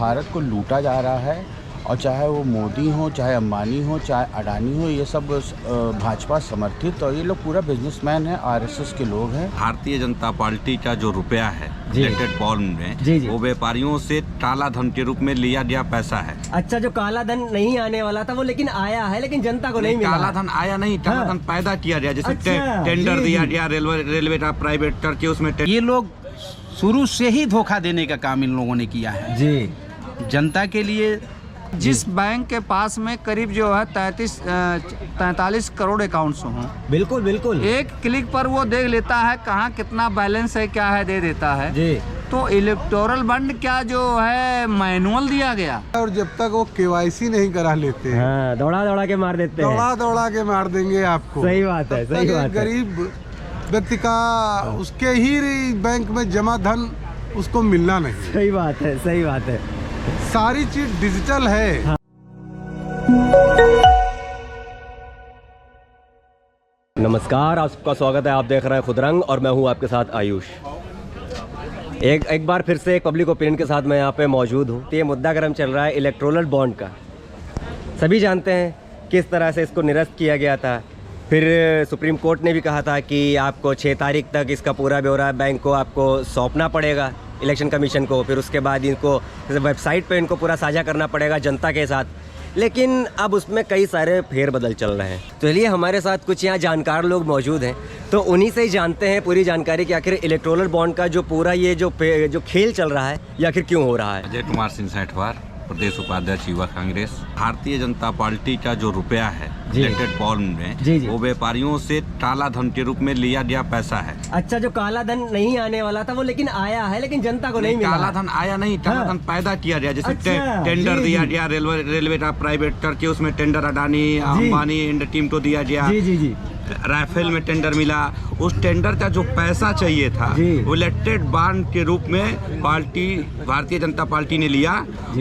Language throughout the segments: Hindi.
भारत को लूटा जा रहा है, और चाहे वो मोदी हो, चाहे अंबानी हो, चाहे अडानी हो, ये सब भाजपा समर्थित, और ये लोग पूरा बिजनेसमैन है, आरएसएस के लोग हैं। भारतीय जनता पार्टी का जो रुपया है इलेक्टेड बॉन्ड में, वो व्यापारियों से काला धन के रूप में लिया गया पैसा है। अच्छा, जो काला धन नहीं आने वाला था वो लेकिन आया है, लेकिन जनता को नहीं मिला। काला धन आया नहीं, काला धन पैदा किया गया, जैसे टेंडर दिया गया रेलवे का प्राइवेट करके, उसमें ये लोग शुरू से ही धोखा देने का काम इन लोगों ने किया है जी जनता के लिए। जिस बैंक के पास में करीब जो है 43 करोड़ अकाउंट्स हों, बिल्कुल बिल्कुल, एक क्लिक पर वो देख लेता है कहाँ कितना बैलेंस है, क्या है, दे देता है जी। तो इलेक्टोरल बॉन्ड क्या जो है मैनुअल दिया गया, और जब तक वो केवाईसी नहीं करा लेते, हाँ, दौड़ा दौड़ा के मार देते हैं, दौड़ा के मार देंगे आपको। सही बात है, सही बात है। गरीब व्यक्ति का उसके ही बैंक में जमा धन उसको मिलना नहीं। सही बात है, सही बात है। सारी चीज डिजिटल है। हाँ। नमस्कार, आप सबका स्वागत है। आप देख रहे हैं खुदरंग और मैं हूं आपके साथ आयुष। एक बार फिर से एक पब्लिक ओपिनियन के साथ मैं यहाँ पे मौजूद हूँ। तो ये मुद्दा गर्म चल रहा है इलेक्टोरल बॉन्ड का। सभी जानते हैं किस तरह से इसको निरस्त किया गया था। फिर सुप्रीम कोर्ट ने भी कहा था कि आपको 6 तारीख तक इसका पूरा ब्यौरा बैंक को आपको सौंपना पड़ेगा, इलेक्शन कमीशन को। फिर उसके बाद इनको वेबसाइट पे इनको पूरा साझा करना पड़ेगा जनता के साथ। लेकिन अब उसमें कई सारे फेरबदल चल रहे हैं। तो चलिए, हमारे साथ कुछ यहाँ जानकार लोग मौजूद हैं, तो उन्हीं से ही जानते हैं पूरी जानकारी कि आखिर इलेक्टोरल बॉन्ड का जो पूरा ये जो खेल चल रहा है ये आखिर क्यों हो रहा है। अजय कुमार सिंह सेठवार, प्रदेश उपाध्यक्ष युवा कांग्रेस। भारतीय जनता पार्टी का जो रुपया है इलेक्टेड बॉन्ड में, वो व्यापारियों से काला धन के रूप में लिया गया पैसा है। अच्छा, जो काला धन नहीं आने वाला था वो लेकिन आया है, लेकिन जनता को नहीं मिला। काला धन आया नहीं, काला धन पैदा किया गया, जैसे टेंडर दिया गया रेलवे का प्राइवेट करके, उसमें टेंडर अडानी अंबानी टीम को दिया गया। राफेल में टेंडर मिला, उस टेंडर का जो पैसा चाहिए था वो इलेक्टेड बॉन्ड के रूप में भारतीय जनता पार्टी ने लिया,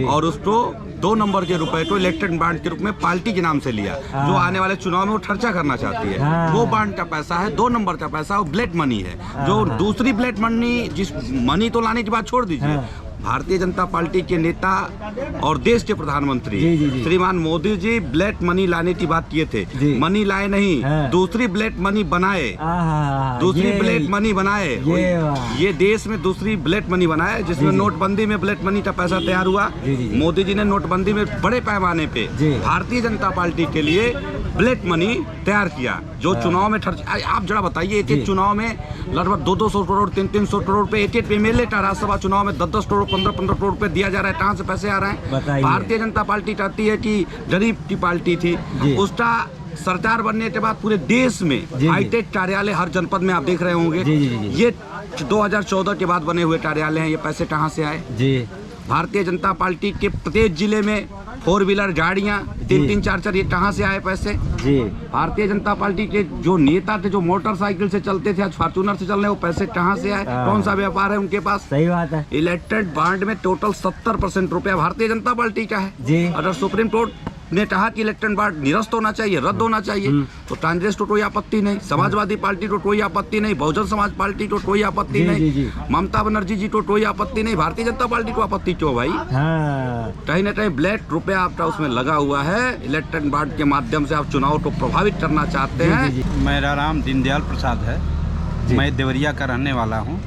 और उसको 2 नंबर के रुपए को इलेक्टेड बॉन्ड के रूप में पार्टी के नाम से लिया, जो आने वाले चुनाव में वो खर्चा करना चाहती है। वो बॉन्ड का पैसा है, 2 नंबर का पैसा, वो ब्लैक मनी है। जो दूसरी ब्लैक मनी, जिस मनी तो लाने की बात छोड़ दीजिए, भारतीय जनता पार्टी के नेता और देश के प्रधानमंत्री श्रीमान मोदी जी ब्लैक मनी लाने की बात किए थे। मनी लाए नहीं, दूसरी ब्लैक मनी बनाए, दूसरी ब्लैक मनी बनाए। ये देश में दूसरी ब्लैक मनी बनाए, जिसमें नोटबंदी में ब्लैक मनी का पैसा तैयार हुआ। मोदी जी ने नोटबंदी में बड़े पैमाने पे भारतीय जनता पार्टी के लिए ब्लैक मनी तैयार किया, जो चुनाव में आप जरा बताइए, एक चुनाव में लगभग 200 करोड़ 300 करोड़ पे एक एमएलए का राज्यसभा चुनाव में 10 करोड़ 15 करोड़ रुपए दिया जा रहा है। कहाँ से पैसे आ रहे हैं? भारतीय जनता पार्टी चाहती है कि गरीब की पार्टी थी, उसका सरकार बनने के बाद पूरे देश में हाईटेक कार्यालय हर जनपद में आप देख रहे होंगे। ये 2014 के बाद बने हुए कार्यालय हैं। ये पैसे कहाँ से आए? भारतीय जनता पार्टी के प्रत्येक जिले में 4 व्हीलर गाड़ियाँ 3-3 4-4, ये कहाँ से आए पैसे? भारतीय जनता पार्टी के जो नेता थे, जो मोटरसाइकिल से चलते थे, आज फॉर्च्यूनर से चल रहे, वो पैसे कहाँ से आए? कौन सा व्यापार है उनके पास? सही बात है। इलेक्टेड बॉन्ड में टोटल 70% रुपया भारतीय जनता पार्टी का है। अगर सुप्रीम कोर्ट ने कहा कि इलेक्टेड बॉन्ड निरस्त होना चाहिए, रद्द होना चाहिए, तो कांग्रेस को कोई आपत्ति नहीं, समाजवादी पार्टी को कोई आपत्ति नहीं, बहुजन समाज पार्टी को कोई आपत्ति नहीं, ममता बनर्जी जी को कोई आपत्ति नहीं, भारतीय जनता पार्टी को आपत्ति क्यों भाई? कहीं ना कहीं ब्लैक रुपया आपका उसमें लगा हुआ है। इलेक्टेड बॉन्ड के माध्यम से आप चुनाव को प्रभावित करना चाहते हैं। मेरा नाम दीनदयाल प्रसाद है, मैं देवरिया का रहने वाला हूँ,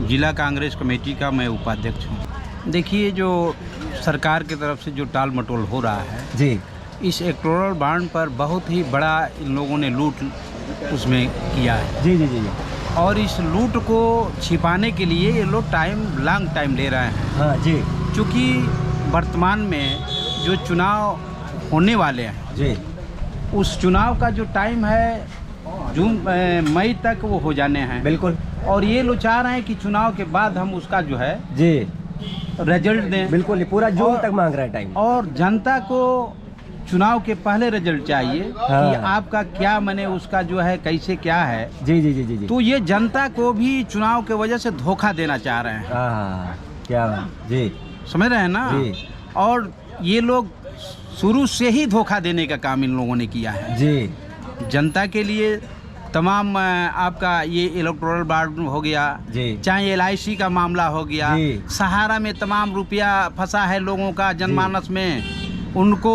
जिला कांग्रेस कमेटी का मैं उपाध्यक्ष हूँ। देखिए, जो सरकार की तरफ से जो टाल मटोल हो रहा है इस इलेक्टोरल बॉन्ड पर, बहुत ही बड़ा इन लोगों ने लूट उसमें किया है। और इस लूट को छिपाने के लिए ये लोग लॉन्ग टाइम ले रहे हैं। चूँकि वर्तमान में जो चुनाव होने वाले हैं, उस चुनाव का जो टाइम है मई तक वो हो जाने हैं। बिल्कुल। और ये लोग चाह रहे हैं कि चुनाव के बाद हम उसका जो है रिजल्ट दें। बिल्कुल, पूरा जून तक मांग रहा है टाइम। और जनता को चुनाव के पहले रिजल्ट चाहिए कि आपका क्या, मैंने उसका जो है कैसे क्या है। तो ये जनता को भी चुनाव के वजह से धोखा देना चाह रहे हैं। क्या समझ रहे हैं ना? और ये लोग शुरू से ही धोखा देने का काम इन लोगों ने किया है जनता के लिए। तमाम आपका ये इलेक्टोरल बॉन्ड हो गया, चाहे LIC का मामला हो गया, सहारा में तमाम रुपया फंसा है लोगों का जनमानस में, उनको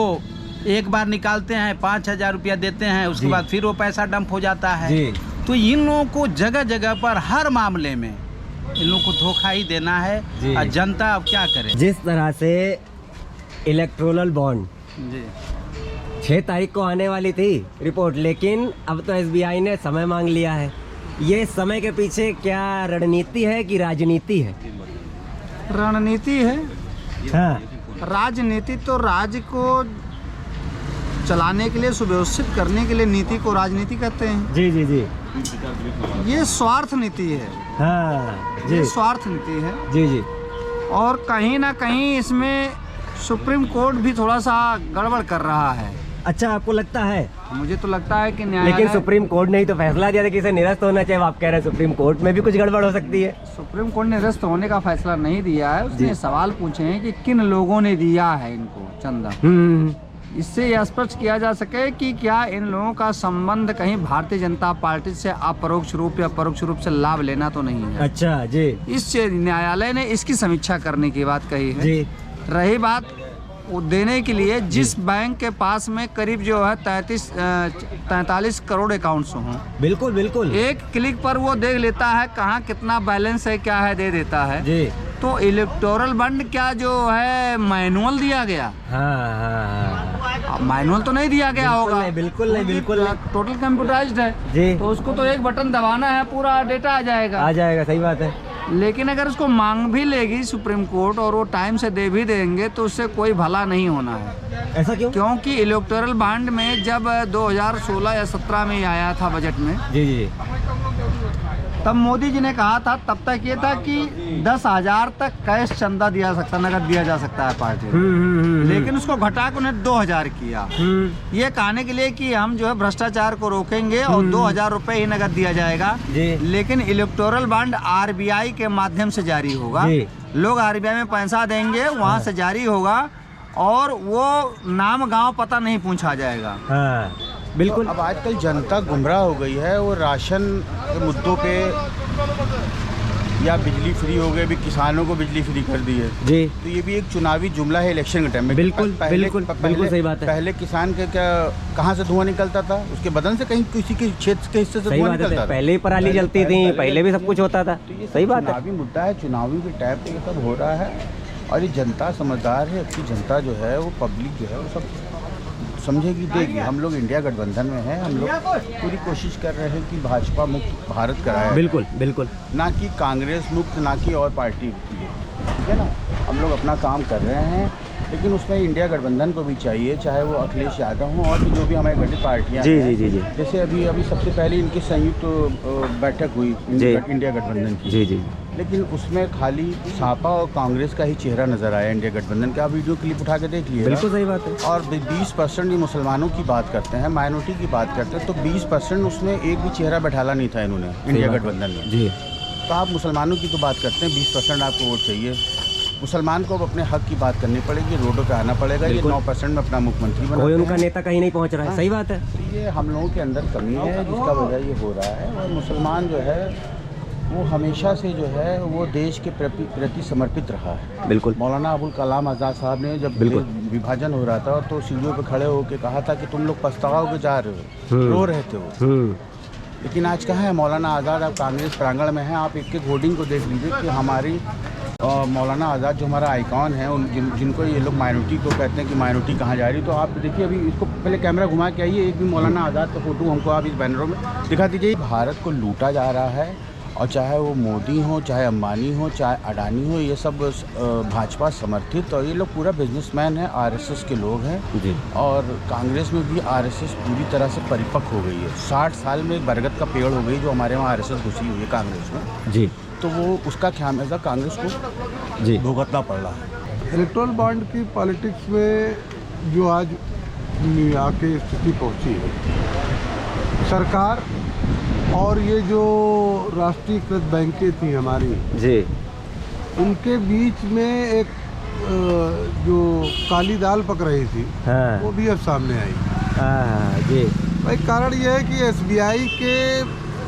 एक बार निकालते हैं 5,000 रुपया देते हैं, उसके बाद फिर वो पैसा डंप हो जाता है। तो इन लोगों को जगह जगह पर हर मामले में इन लोगों को धोखा ही देना है और जनता अब क्या करे। जिस तरह से इलेक्टोरल बॉन्ड 6 तारीख को आने वाली थी रिपोर्ट, लेकिन अब तो SBI ने समय मांग लिया है। ये समय के पीछे क्या रणनीति है कि राजनीति है? रणनीति है। हाँ। राजनीति तो राज्य को चलाने के लिए, सुव्यवस्थित करने के लिए नीति को राजनीति कहते हैं। जी जी जी। ये स्वार्थ नीति है। हाँ जी। ये स्वार्थ नीति है। जी जी। और कहीं ना कहीं इसमें सुप्रीम कोर्ट भी थोड़ा सा गड़बड़ कर रहा है। अच्छा, आपको लगता है? मुझे तो लगता है कि न्यायालय, लेकिन सुप्रीम कोर्ट ने ही तो फैसला दिया था कि इसे निरस्त होना चाहिए। आप कह रहे हैं सुप्रीम कोर्ट में भी कुछ गड़बड़ हो सकती है। सुप्रीम कोर्ट ने निरस्त होने का फैसला नहीं दिया है। उसने सवाल पूछे हैं कि किन लोगों ने दिया है इनको चंदा। इससे यह स्पष्ट किया जा सके कि क्या इन लोगों का संबंध कहीं भारतीय जनता पार्टी से अपरोक्ष रूप या परोक्ष रूप से लाभ लेना तो नहीं है। अच्छा जी। इस न्यायालय ने इसकी समीक्षा करने की बात कही है जी। रही बात वो देने के लिए, जिस बैंक के पास में करीब जो है 43 करोड़ अकाउंट्स हों, बिल्कुल बिल्कुल, एक क्लिक पर वो देख लेता है कहाँ कितना बैलेंस है, क्या है, दे देता है जी। तो इलेक्टोरल बॉन्ड क्या जो है मैनुअल दिया गया? हाँ। मैनुअल तो नहीं दिया गया होगा। बिल्कुल नहीं, बिल्कुल नहीं। टोटल कंप्यूटराइज्ड है जी। तो उसको तो एक बटन दबाना है, पूरा डेटा आ जाएगा। सही बात है। लेकिन अगर उसको मांग भी लेगी सुप्रीम कोर्ट और वो टाइम से दे भी देंगे तो उससे कोई भला नहीं होना है। ऐसा क्यों? क्योंकि इलेक्टोरल बॉन्ड में जब 2016 या 17 में आया था बजट में, जी जी, तब मोदी जी ने कहा था, तब तक ये था कि 10,000 तक कैश चंदा दिया सकता, नगद दिया जा सकता है पार्टी में। लेकिन उसको घटा के उन्हें 2,000 किया, ये कहने के लिए कि हम जो है भ्रष्टाचार को रोकेंगे और 2,000 रुपए ही नगद दिया जाएगा। लेकिन इलेक्टोरल बॉन्ड RBI के माध्यम से जारी होगा। लोग RBI में पैसा देंगे, वहाँ से जारी होगा और वो नाम गांव पता नहीं पूछा जाएगा। हाँ, बिल्कुल। अब आजकल जनता गुमराह हो गई है, वो राशन के मुद्दों पे या बिजली फ्री हो गई, भी किसानों को बिजली फ्री कर दी है जी। तो ये भी एक चुनावी जुमला है इलेक्शन के टाइम में। बिल्कुल बिल्कुल बिल्कुल सही बात है। पहले किसान के क्या कहाँ से धुआं निकलता था? उसके बदन से, कहीं किसी के क्षेत्र के हिस्से से धुआं निकलता था। पहले ही पराली जलती थी, पहले भी सब कुछ होता था। सही बात है। चुनावी मुद्दा है, चुनावी के टाइम पे ये सब हो रहा है और ये जनता समझदार है। अच्छी जनता जो है वो पब्लिक जो है वो सब समझेगी, देगी। हम लोग इंडिया गठबंधन में हैं, हम लोग पूरी कोशिश कर रहे हैं कि भाजपा मुक्त भारत कराए। बिल्कुल बिल्कुल, ना कि कांग्रेस मुक्त, ना कि और पार्टी, ठीक है ना। हम लोग अपना काम कर रहे हैं, लेकिन उसमें इंडिया गठबंधन को भी चाहिए, चाहे वो अखिलेश यादव हों और भी जो भी हमारे गठित पार्टियाँ जी हैं। जी जी। जैसे अभी सबसे पहले इनकी संयुक्त बैठक हुई इंडिया गठबंधन की। जी जी। लेकिन उसमें खाली सपा और कांग्रेस का ही चेहरा नजर आया इंडिया गठबंधन का। वीडियो क्लिप उठा के देख लिए। बिल्कुल सही बात है। और 20% ये मुसलमानों की बात करते हैं, माइनॉरिटी की बात करते हैं, तो 20% उसमें एक भी चेहरा बैठाला नहीं था इन्होंने इंडिया गठबंधन में जी। तो आप मुसलमानों की तो बात करते हैं, 20% आपको वोट चाहिए। मुसलमान को अब अपने हक की बात करनी पड़ेगी, रोडों पे आना पड़ेगा। ये 9% में अपना मुख्यमंत्री बना, कोई उनका नेता कहीं नहीं पहुंच रहा है। सही बात है। ये हम लोगों के अंदर कमी है जिसका वजह ये हो रहा है। और मुसलमान जो है वो हमेशा से जो है वो देश के प्रति समर्पित रहा है। बिल्कुल। मौलाना अबुल कलाम आज़ाद साहब ने जब विभाजन हो रहा था तो सीढ़ियों पे खड़े होकर कहा था कि तुम लोग पछताओगे जा रहे हो, रो रहे थे वो। लेकिन आज कहाँ है मौलाना आज़ाद? आप कांग्रेस प्रांगण में हैं, आप एक एक होर्डिंग को देख लीजिए कि हमारी मौलाना आज़ाद जो हमारा आइकॉन है, जिनको ये लोग माइनॉरिटी को कहते हैं कि माइनॉरिटी कहाँ जा रही, तो आप देखिए अभी इसको पहले कैमरा घुमा के आइए, एक भी मौलाना आज़ाद का फोटो हमको आप इस बैनरों में दिखा दीजिए। भारत को लूटा जा रहा है और चाहे वो मोदी हो, चाहे अंबानी हो, चाहे अडानी हो, ये सब भाजपा समर्थित और ये लोग पूरा बिजनेसमैन है, RSS के लोग हैं जी। और कांग्रेस में भी RSS पूरी तरह से परिपक्व हो गई है। 60 साल में एक बरगद का पेड़ हो गई जो हमारे वहाँ RSS घुसी हुई है कांग्रेस में जी। तो वो उसका खामियाजा कांग्रेस को जी भुगतना पड़ रहा है। इलेक्टोरल बॉन्ड की पॉलिटिक्स में जो आज आके स्थिति पहुंची है, सरकार और ये जो राष्ट्रीयकृत बैंकें थी हमारी जी, उनके बीच में एक जो काली दाल पक रही थी, हाँ। वो भी अब सामने आई जी। भाई कारण यह है कि एसबीआई के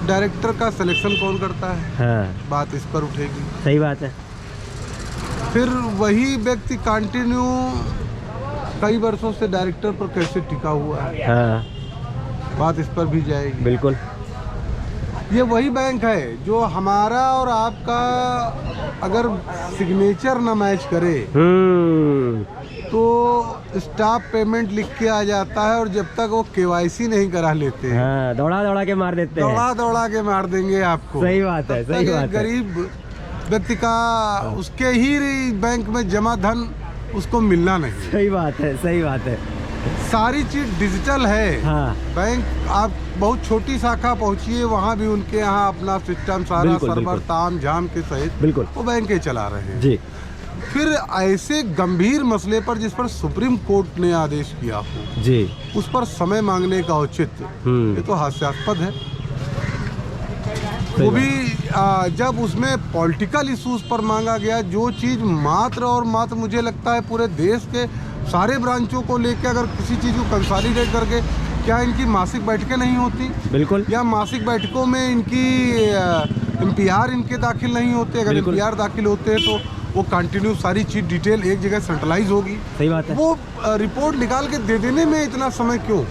डायरेक्टर का सिलेक्शन कौन करता है, हाँ बात इस पर उठेगी। सही बात है। फिर वही व्यक्ति कंटिन्यू कई वर्षों से डायरेक्टर पर कैसे टिका हुआ है, हाँ बात इस पर भी जाएगी। बिल्कुल। ये वही बैंक है जो हमारा और आपका अगर सिग्नेचर ना मैच करे तो स्टाफ पेमेंट लिख के आ जाता है, और जब तक वो केवाईसी नहीं करा लेते हाँ, दौड़ा दौड़ा के मार देते हैं, दौड़ा दौड़ा के मार देंगे आपको। सही बात है, सही बात है। गरीब व्यक्ति का उसके ही बैंक में जमा धन उसको मिलना नहीं। सही बात है, सही बात है। सारी चीज डिजिटल है। हाँ। बैंक आप बहुत छोटी शाखा पहुंचिए, वहाँ भी उनके यहाँ अपना सिस्टम सारा बिल्कुल, सर्वर बिल्कुल। ताम झाम के सहित बिल्कुल वो बैंक चला रहे हैं जी। फिर ऐसे गंभीर मसले पर जिस पर सुप्रीम कोर्ट ने आदेश किया हो जी, उस पर समय मांगने का औचित्य ये तो हास्यास्पद है। वो भी जब उसमें पॉलिटिकल इश्यूज पर मांगा गया, जो चीज मात्र और मात्र मुझे लगता है पूरे देश के सारे ब्रांचों को लेकर अगर किसी चीज को कंसोलिडेट करके, क्या इनकी मासिक बैठकें नहीं होती? बिल्कुल। या मासिक बैठकों में इनकी एमपीआर इनके दाखिल नहीं होते? अगर एमपीआर दाखिल होते हैं तो वो कंटिन्यू सारी चीज डिटेल एक जगह सेंट्रलाइज होगी। सही बात है। वो रिपोर्ट निकाल के दे देने में इतना समय क्यों?